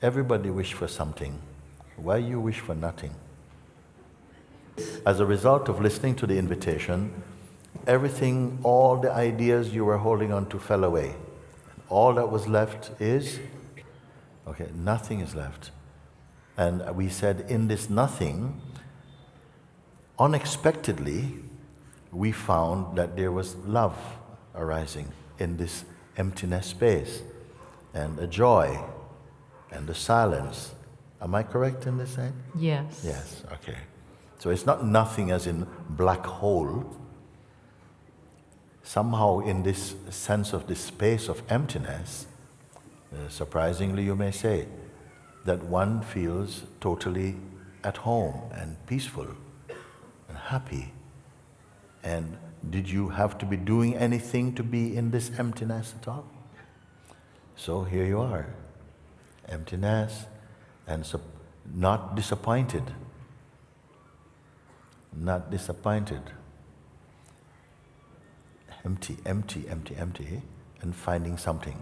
everybody wish for something. Why you wish for nothing? As a result of listening to the invitation, everything, all the ideas you were holding on to fell away. All that was left is, okay, nothing is left. And we said in this nothing, unexpectedly, we found that there was love arising in this emptiness space, and a joy, and the silence. Am I correct in this saying? Yes. Yes, okay. So it's not nothing as in black hole. Somehow in this sense of this space of emptiness, surprisingly you may say, that one feels totally at home and peaceful and happy. And did you have to be doing anything to be in this emptiness at all? So here you are, emptiness, and not disappointed. Not disappointed. Empty, empty, empty, empty, and finding something.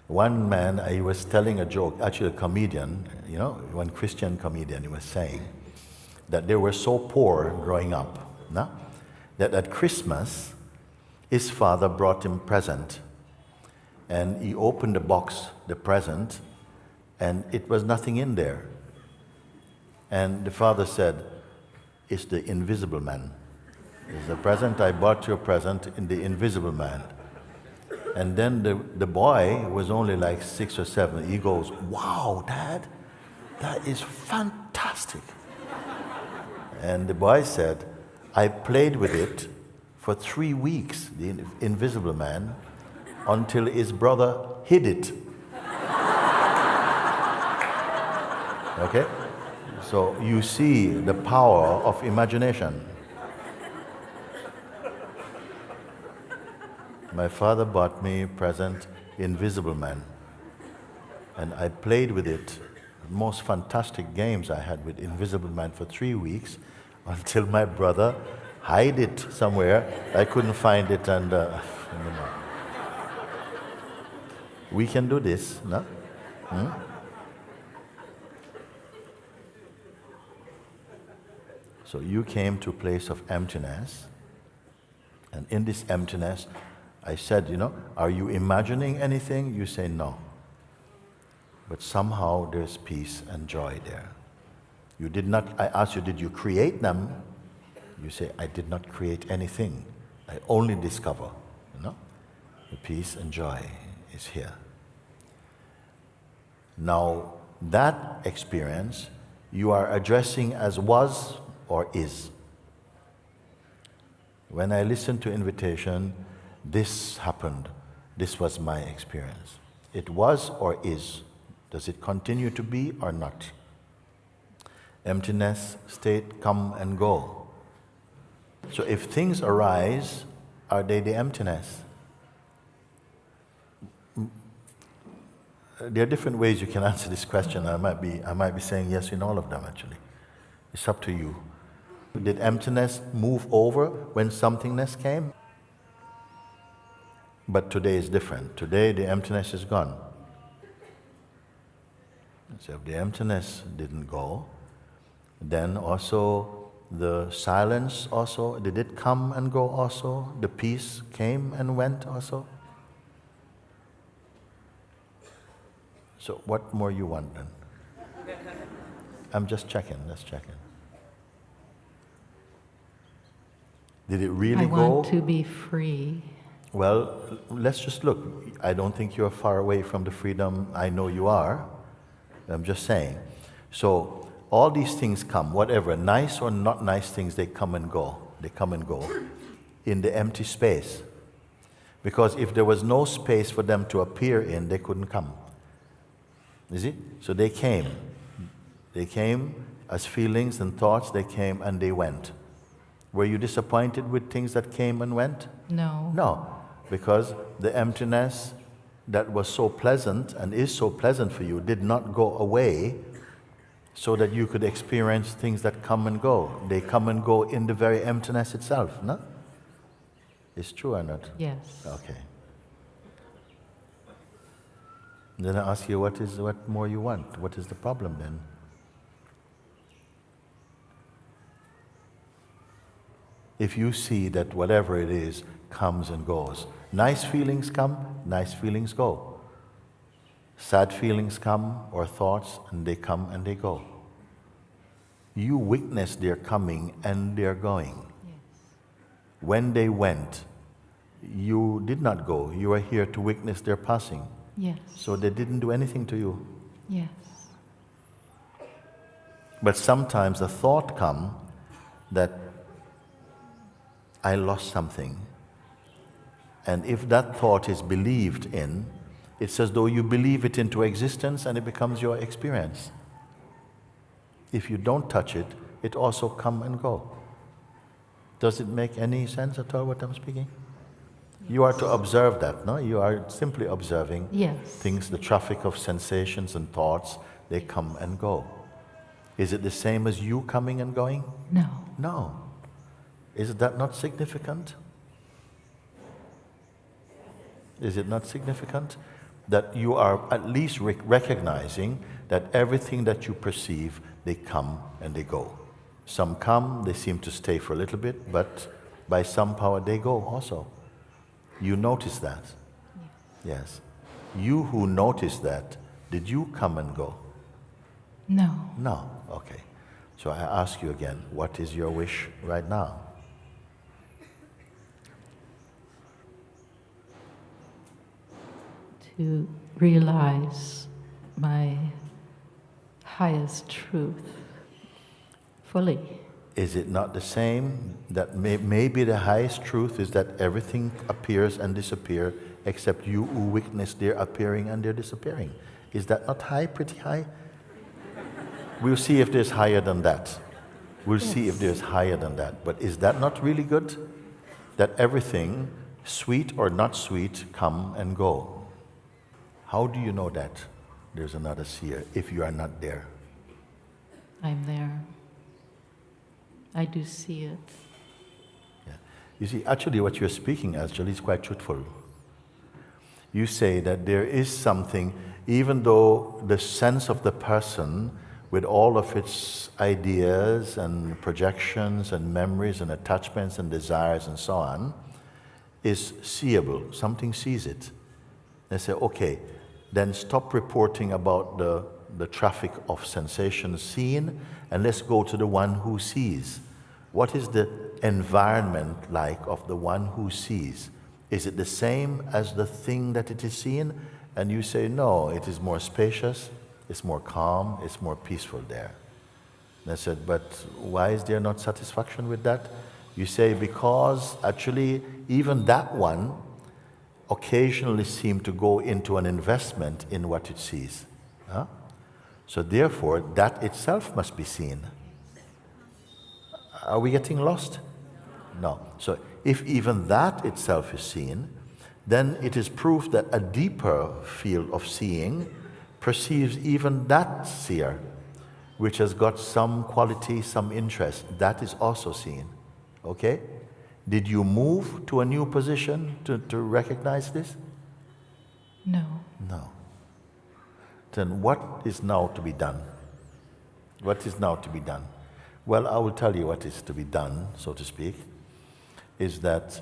One man, he was telling a joke, actually a comedian, one Christian comedian, he was saying that they were so poor growing up, no? That at Christmas, his father brought him a present, and he opened the box, the present, and it was nothing in there. And the father said, "It's the invisible man. It's the present, I bought you a present in the invisible man." And then the boy was only like 6 or 7. He goes, "Wow, Dad, that is fantastic." And the boy said, "I played with it for 3 weeks, the invisible man, until his brother hid it." Okay? So you see the power of imagination. My father bought me a present, Invisible Man, and I played with it. Most fantastic games I had with Invisible Man for 3 weeks, until my brother hid it somewhere. I couldn't find it, and we can do this, no? So you came to a place of emptiness, and in this emptiness, I said, are you imagining anything? You say no. But somehow there's peace and joy there. You did not, I asked you, did you create them? You say, I did not create anything. I only discover, the peace and joy is here. Now, that experience you are addressing as was or is. When I listened to invitation, this happened. This was my experience. It was or is. Does it continue to be or not? Emptiness, state, come and go. So if things arise, are they the emptiness? There are different ways you can answer this question. I might be saying yes in all of them actually. It's up to you. Did emptiness move over when somethingness came? But today is different. Today the emptiness is gone. So if the emptiness didn't go, then also the silence also, did it come and go also? The peace came and went also? So what more you want then? I'm just checking, Did it really go? I want to be free. Well, let's just look. I don't think you're far away from the freedom. I know you are. I'm just saying. So all these things come, whatever, nice or not nice things, they come and go. They come and go in the empty space. Because if there was no space for them to appear in, they couldn't come. You see? So they came. They came as feelings and thoughts. They came and they went. Were you disappointed with things that came and went? No. No, because the emptiness that was so pleasant and is so pleasant for you did not go away so that you could experience things that come and go. They come and go in the very emptiness itself, no? It's true or not? Yes. Okay. Then I ask you, what more you want? What is the problem then? If you see that whatever it is comes and goes, nice feelings come, nice feelings go. Sad feelings come, or thoughts, and they come and they go. You witness their coming and their going. Yes. When they went, you did not go. You were here to witness their passing. Yes. So they didn't do anything to you. Yes. But sometimes a thought comes that I lost something. And if that thought is believed in, it's as though you believe it into existence and it becomes your experience. If you don't touch it, it also come and go. Does it make any sense at all what I'm speaking? Yes. You are to observe that, no? You are simply observing things, the traffic of sensations and thoughts, they come and go. Is it the same as you coming and going? No. No. Is that not significant? Is it not significant that you are at least recognizing that everything that you perceive, they come and they go? Some come, they seem to stay for a little bit, but by some power they go also. You notice that? Yes. You who notice that, did you come and go? No. No. Okay. So I ask you again, what is your wish right now? To realize my highest truth fully. Is it not the same that maybe the highest truth is that everything appears and disappears except you who witness their appearing and their disappearing? Is that not high, pretty high? We'll see if there's higher than that. We'll see if there's higher than that. But is that not really good? That everything, sweet or not sweet, come and go. How do you know that there's another seer if you are not there? I'm there. I do see it. Yeah. You see, actually what you're speaking actually is quite truthful. You say that there is something, even though the sense of the person with all of its ideas and projections and memories and attachments and desires and so on, is seeable. Something sees it. They say, okay, then stop reporting about the traffic of sensations seen and let's go to the one who sees. What is the environment like of the one who sees? Is it the same as the thing that it is seen? And you say, no, it is more spacious, it's more calm, it's more peaceful there. And I said, but why is there not satisfaction with that? You say, because actually even that one occasionally seems to go into an investment in what it sees. Huh? So therefore, that itself must be seen. Are we getting lost? No. So if even that itself is seen, then it is proof that a deeper field of seeing perceives even that seer, which has got some quality, some interest. That is also seen. Okay? Did you move to a new position to recognize this? No. No. Then what is now to be done? What is now to be done? Well, I will tell you what is to be done, so to speak, is that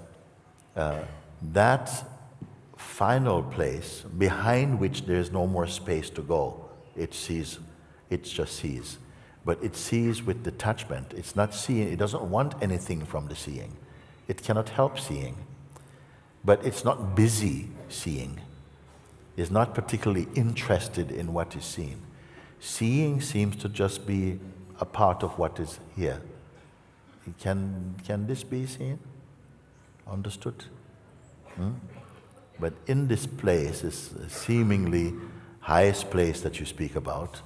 that final place behind which there is no more space to go, it sees, it just sees. But it sees with detachment. It's not seeing, it doesn't want anything from the seeing. It cannot help seeing. But it's not busy seeing. It's not particularly interested in what is seen. Seeing seems to just be a part of what is here. Can this be seen? Understood? But in this place, this seemingly highest place that you speak about,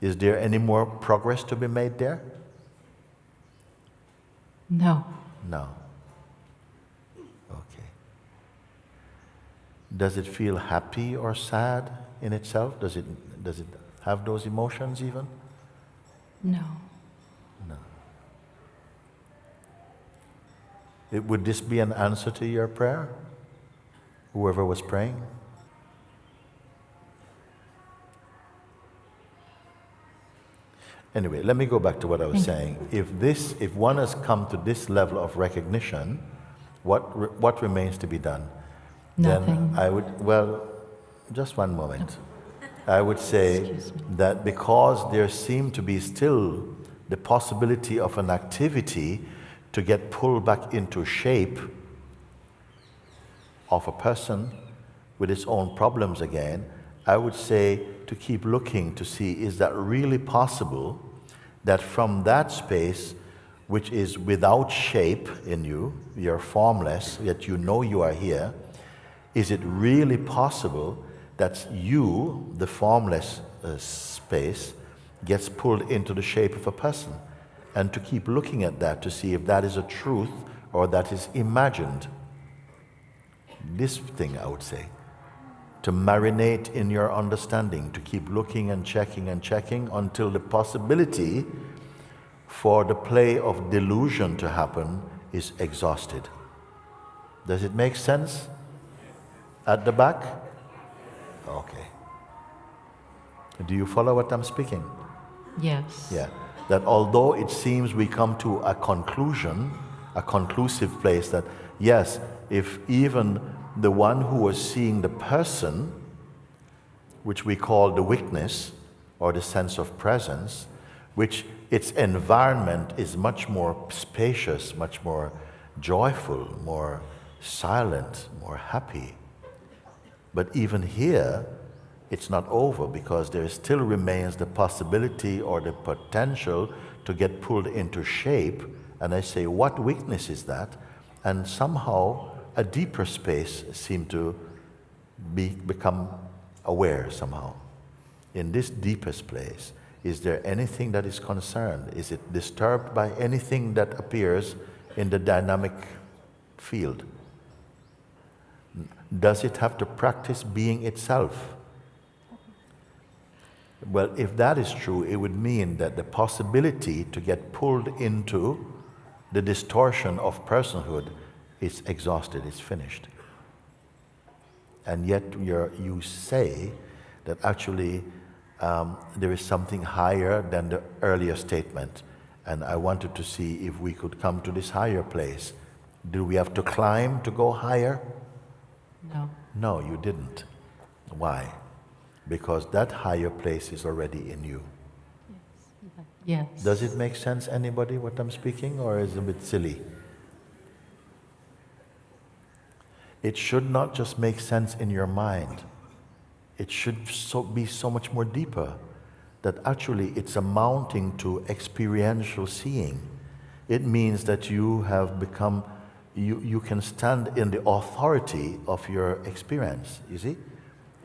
is there any more progress to be made there? No. No. Okay. Does it feel happy or sad in itself? Does it have those emotions even? No. No. Would this be an answer to your prayer? Whoever was praying? Anyway, let me go back to what I was saying. If one has come to this level of recognition, what remains to be done? Nothing. Then I would, well, just one moment. I would say Excuse me. that because there seemed to be still the possibility of an activity to get pulled back into shape of a person with its own problems again, I would say to keep looking to see, is that really possible that from that space, which is without shape in you, you're formless, yet you know you are here, is it really possible that you, the formless space, gets pulled into the shape of a person? And to keep looking at that to see if that is a truth or that is imagined. This thing, I would say, to marinate in your understanding, to keep looking and checking until the possibility for the play of delusion to happen is exhausted. Does it make sense? At the back? Okay. Do you follow what I'm speaking? Yes. Yeah. That although it seems we come to a conclusion, a conclusive place that, yes, if even the one who was seeing the person, which we call the witness or the sense of presence, which its environment is much more spacious, much more joyful, more silent, more happy. But even here, it's not over because there still remains the possibility or the potential to get pulled into shape. And I say, what witness is that? And somehow a deeper space seemed to become aware somehow. In this deepest place, is there anything that is concerned? Is it disturbed by anything that appears in the dynamic field? Does it have to practice being itself? Well, if that is true, it would mean that the possibility to get pulled into the distortion of personhood is exhausted, it's finished. And yet you say that actually there is something higher than the earlier statement. And I wanted to see if we could come to this higher place. Do we have to climb to go higher? No. No, you didn't. Why? Because that higher place is already in you. Yes. Does it make sense, anybody, what I'm speaking, or is it a bit silly? It should not just make sense in your mind. It should be so much more deeper, that actually it's amounting to experiential seeing. It means that you have become, you can stand in the authority of your experience, you see?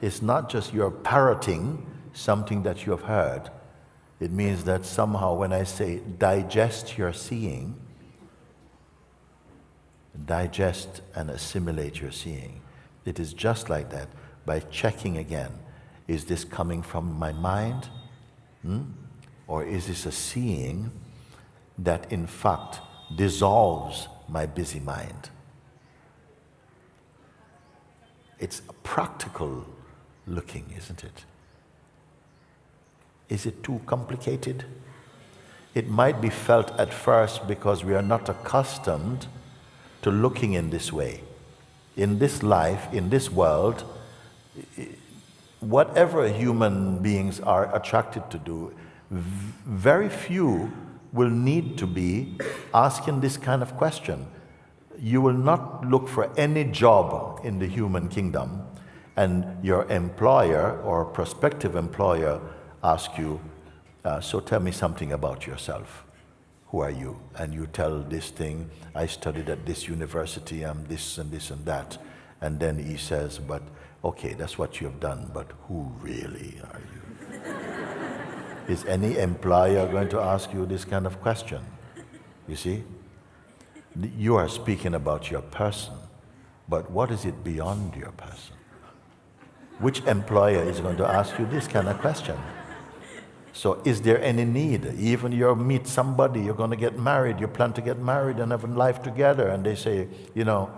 It's not just you're parroting something that you have heard. It means that somehow when I say digest your seeing, digest and assimilate your seeing, it is just like that, by checking again, is this coming from my mind? Or is this a seeing that in fact dissolves my busy mind? It's a practical looking, isn't it? Is it too complicated? It might be felt at first because we are not accustomed to looking in this way. In this life, in this world, whatever human beings are attracted to do, very few will need to be asking this kind of question. You will not look for any job in the human kingdom and your employer or prospective employer ask you, so tell me something about yourself. Who are you? And you tell this thing, I studied at this university, I'm this and this and that. And then he says, but okay, that's what you have done, but who really are you? Is any employer going to ask you this kind of question? You see? You are speaking about your person, but what is it beyond your person? Which employer is going to ask you this kind of question? So is there any need? Even you meet somebody, you're going to get married, you plan to get married and have a life together, and they say, you know,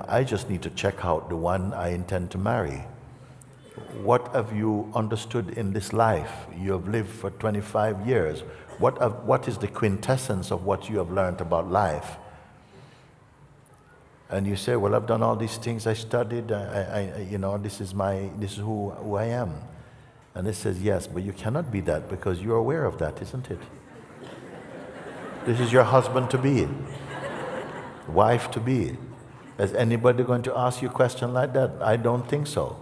I just need to check out the one I intend to marry. what have you understood in this life? You have lived for 25 years. What is the quintessence of what you have learned about life? And you say, well, I've done all these things. I studied. This is who I am. And it says, yes, but you cannot be that because you're aware of that, isn't it? This is your husband to be, wife to be. Is anybody going to ask you a question like that? I don't think so.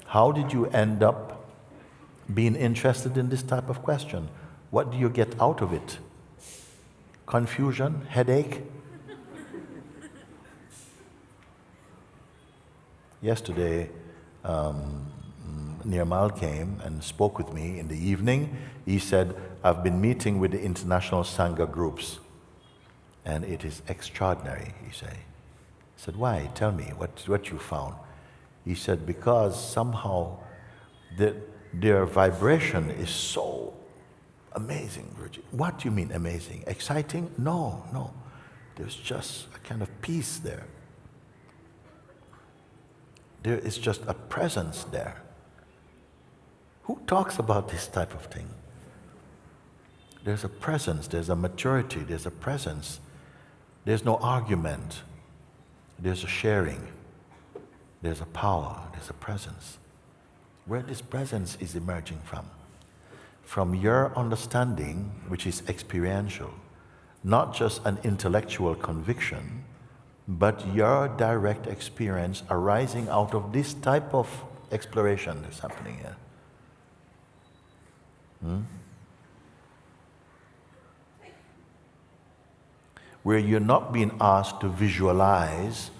How did you end up being interested in this type of question? What do you get out of it? Confusion? Headache? Yesterday, Nirmal came and spoke with me in the evening. He said, I've been meeting with the international Sangha groups, and it is extraordinary, he said. I said, why? Tell me what you found. He said, because somehow their vibration is so amazing, Virgin. What do you mean amazing? Exciting? No. There's just a kind of peace there. There is just a presence there. Who talks about this type of thing? There's a presence, there's a maturity, there's a presence. There's no argument. There's a sharing. There's a power, there's a presence. Where this presence is emerging from? From your understanding, which is experiential, not just an intellectual conviction, but your direct experience arising out of this type of exploration that's happening here. Where you're not being asked to visualize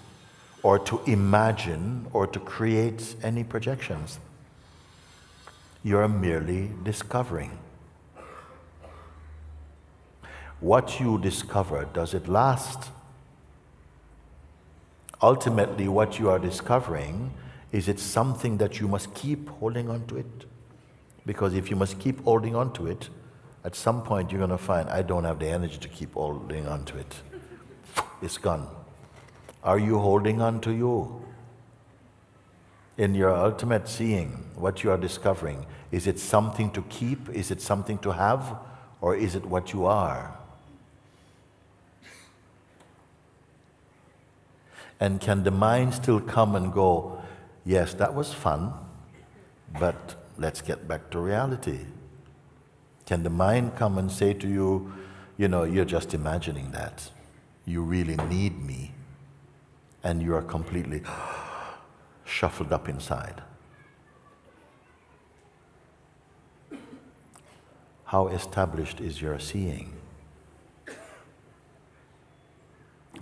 or to imagine or to create any projections. You're merely discovering. What you discover, does it last? Ultimately, what you are discovering, is it something that you must keep holding on to it? Because if you must keep holding on to it, at some point you're going to find, I don't have the energy to keep holding on to it. It's gone. Are you holding on to you? In your ultimate seeing, what you are discovering, is it something to keep? Is it something to have? Or is it what you are? And can the mind still come and go, yes, that was fun, but let's get back to reality? Can the mind come and say to you, you're just imagining that. You really need me. And you are completely shuffled up inside. How established is your seeing?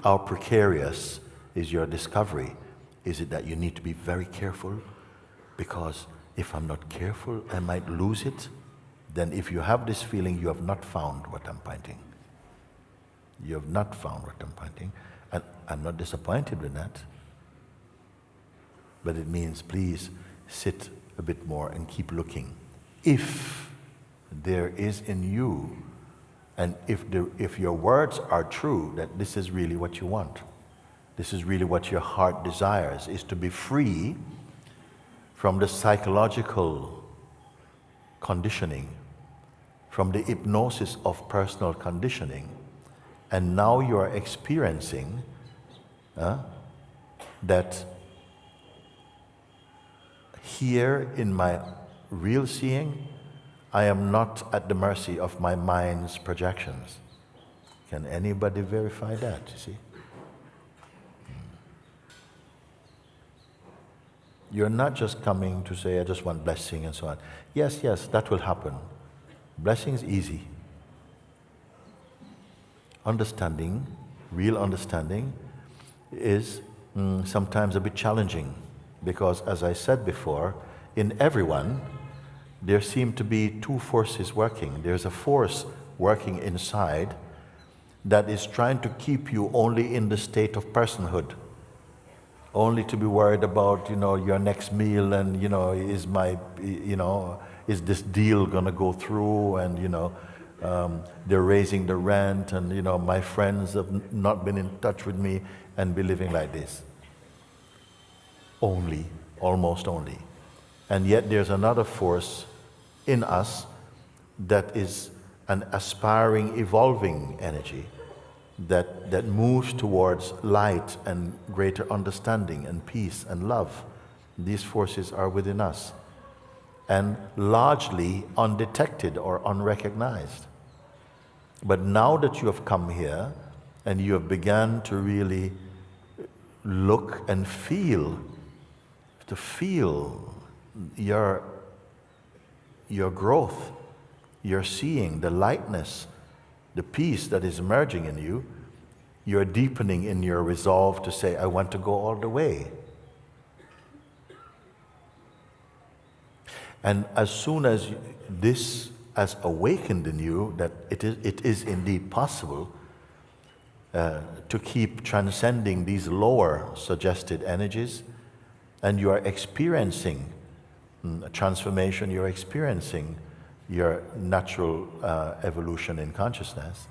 How precarious is your discovery? Is it that you need to be very careful? Because if I'm not careful, I might lose it. Then if you have this feeling, you have not found what I'm pointing. You have not found what I'm pointing. And I'm not disappointed with that. But it means, please sit a bit more and keep looking. If there is in you, and if your words are true, that this is really what you want, this is really what your heart desires, is to be free from the psychological conditioning, from the hypnosis of personal conditioning, and now you are experiencing that here in my real seeing, I am not at the mercy of my mind's projections. Can anybody verify that, you see? You're not just coming to say, I just want blessing and so on. Yes, that will happen. Blessing is easy. Understanding, real understanding, is sometimes a bit challenging. Because as I said before, in everyone, there seem to be two forces working. There's a force working inside that is trying to keep you only in the state of personhood. Only to be worried about, your next meal and, is this deal gonna go through, and, they're raising the rent, and, my friends have not been in touch with me, and be living like this. Only, almost only. And yet there's another force in us that is an aspiring, evolving energy that moves towards light and greater understanding and peace and love. These forces are within us and largely undetected or unrecognized. But now that you have come here and you have begun to really look and feel, to feel your growth, you're seeing the lightness, the peace that is emerging in you, you're deepening in your resolve to say, I want to go all the way. And as soon as this has awakened in you that it is indeed possible to keep transcending these lower suggested energies, and you are experiencing transformation, you're experiencing your natural evolution in consciousness,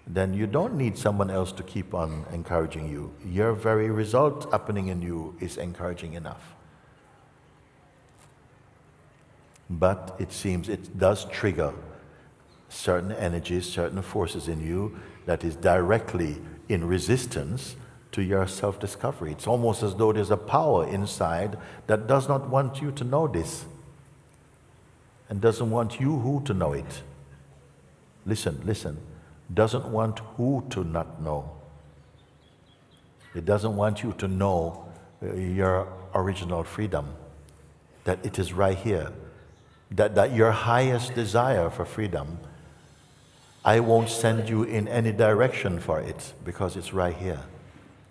then you don't need someone else to keep on encouraging you. Your very result happening in you is encouraging enough. But it seems it does trigger certain energies, certain forces in you that is directly in resistance to your self-discovery. It's almost as though there's a power inside that does not want you to know this and doesn't want you who to know it. Listen. Doesn't want who to not know. It doesn't want you to know your original freedom, that it is right here. That your highest desire for freedom, I won't send you in any direction for it because it's right here,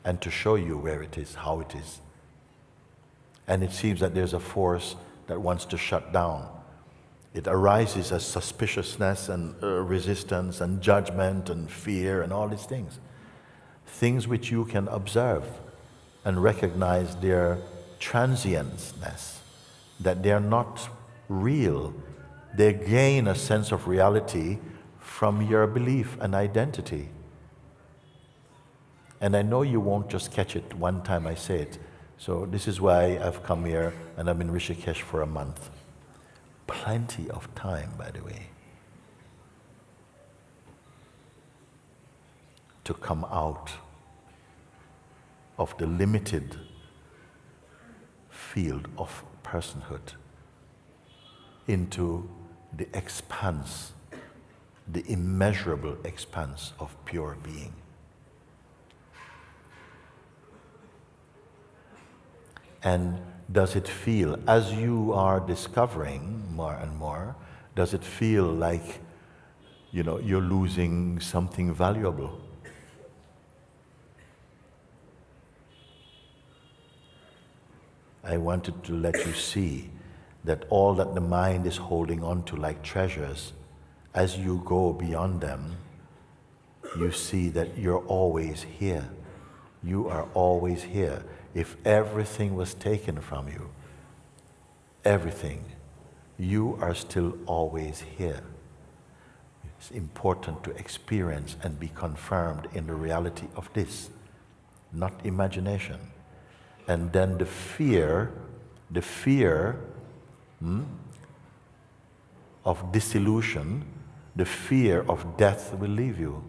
and to show you where it is, how it is. And it seems that there's a force that wants to shut down. It arises as suspiciousness and resistance and judgment and fear and all these things. Things which you can observe and recognize their transientness, that they're not real. They gain a sense of reality from your belief and identity. And I know you won't just catch it one time I say it. So this is why I've come here and I'm in Rishikesh for a month. Plenty of time, by the way, to come out of the limited field of personhood into the expanse, the immeasurable expanse of pure being. And does it feel, as you are discovering more and more, does it feel like, you're losing something valuable? I wanted to let you see that all that the mind is holding on to like treasures, as you go beyond them, you see that you're always here. You are always here. If everything was taken from you, everything, you are still always here. It's important to experience and be confirmed in the reality of this, not imagination. And then the fear of disillusion, the fear of death will leave you.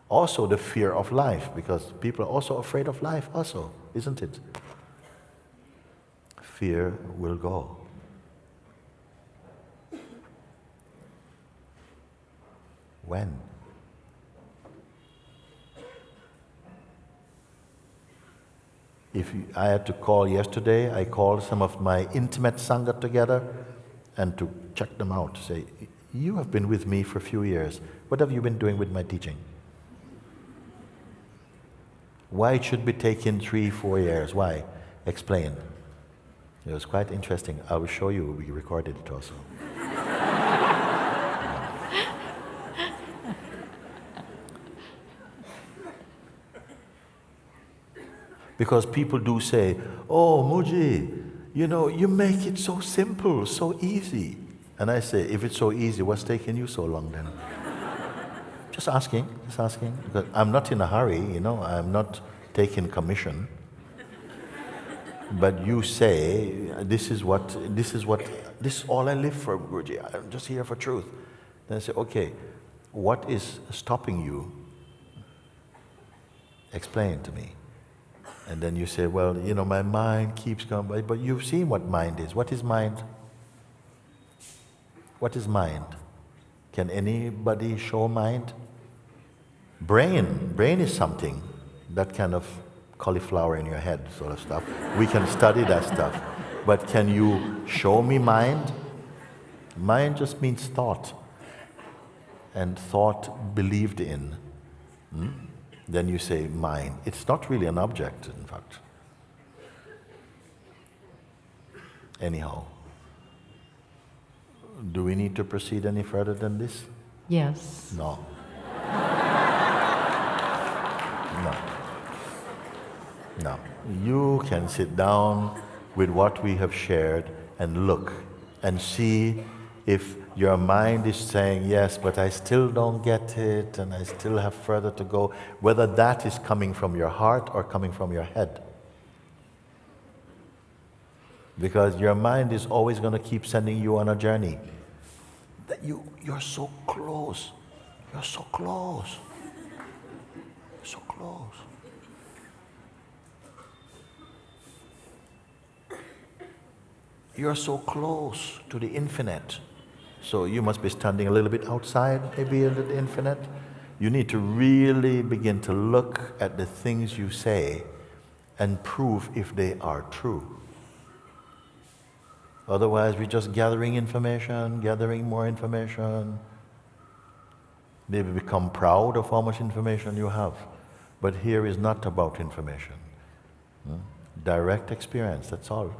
Also the fear of life, because people are also afraid of life also, isn't it? Fear will go. When? I had to call yesterday, I called some of my intimate Sangha together and to check them out, to say, you have been with me for a few years. What have you been doing with my teaching? Why it should be taking 3-4 years? Why? Explain. It was quite interesting. I will show you. We recorded it also. Because people do say, oh, Mooji, you make it so simple, so easy. And I say, if it's so easy, what's taking you so long then? Just asking. Because I'm not in a hurry, I'm not taking commission. But you say, this is all I live for, Guruji. I'm just here for truth. Then I say, okay, what is stopping you? Explain to me. And then you say, well, my mind keeps going, but you've seen what mind is. What is mind? What is mind? Can anybody show mind? Brain is something, that kind of cauliflower in your head sort of stuff. We can study that stuff. But can you show me mind? Mind just means thought. And thought believed in. Then you say mind. It's not really an object, in fact. Anyhow, do we need to proceed any further than this? Yes. No. No. You can sit down with what we have shared and look and see if your mind is saying, yes, but I still don't get it and I still have further to go, whether that is coming from your heart or coming from your head. Because your mind is always going to keep sending you on a journey. That you're so close. You're so close. So close. You're so close to the infinite. So you must be standing a little bit outside, maybe a little infinite. You need to really begin to look at the things you say and prove if they are true. Otherwise, we're just gathering information, gathering more information. Maybe become proud of how much information you have. But here is not about information. Direct experience, that's all.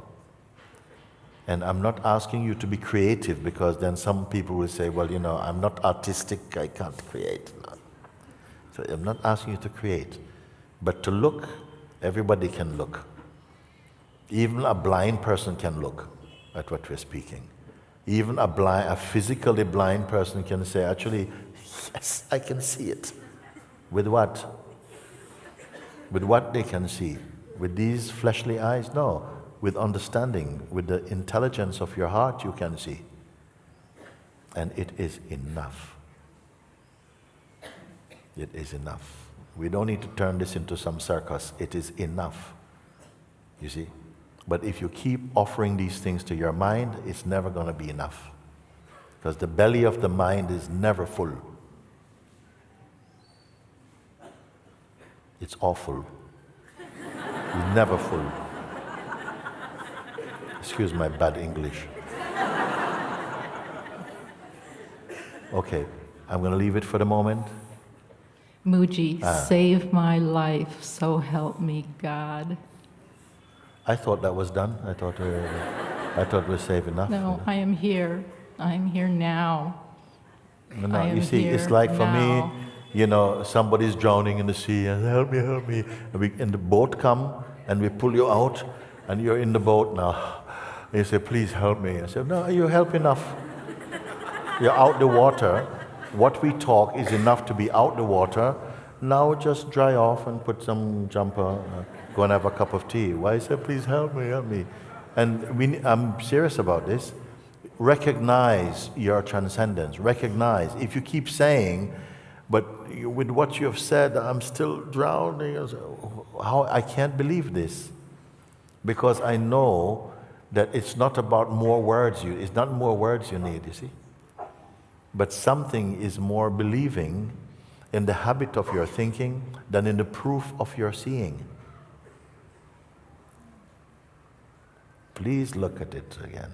And I'm not asking you to be creative, because then some people will say, well, I'm not artistic, I can't create. No. So I'm not asking you to create. But to look, everybody can look. Even a blind person can look at what we're speaking. Even a physically blind person can say, actually, yes, I can see it. With what? With what they can see? With these fleshly eyes? No. With understanding, with the intelligence of your heart, you can see. And it is enough. It is enough. We don't need to turn this into some circus. It is enough. You see? But if you keep offering these things to your mind, it's never going to be enough. Because the belly of the mind is never full. It's awful. It's never full. Excuse my bad English. Okay, I'm going to leave it for the moment. Mooji, save my life, so help me God. I thought that was done. I thought we're safe enough. No, I am here. I am here now. No, you see, it's like for me, somebody's drowning in the sea and help me. And the boat come and we pull you out and you're in the boat now. And you say, please help me. I said, no, you help enough. You're out the water. What we talk is enough to be out the water. Now just dry off and put some jumper, go and have a cup of tea. Why? I said, please help me. And I'm serious about this. Recognize your transcendence. Recognize. If you keep saying, but with what you have said, I'm still drowning. How I can't believe this. Because I know that it's not about more words. It's not more words you need, you see. But something is more believing in the habit of your thinking than in the proof of your seeing. Please look at it again.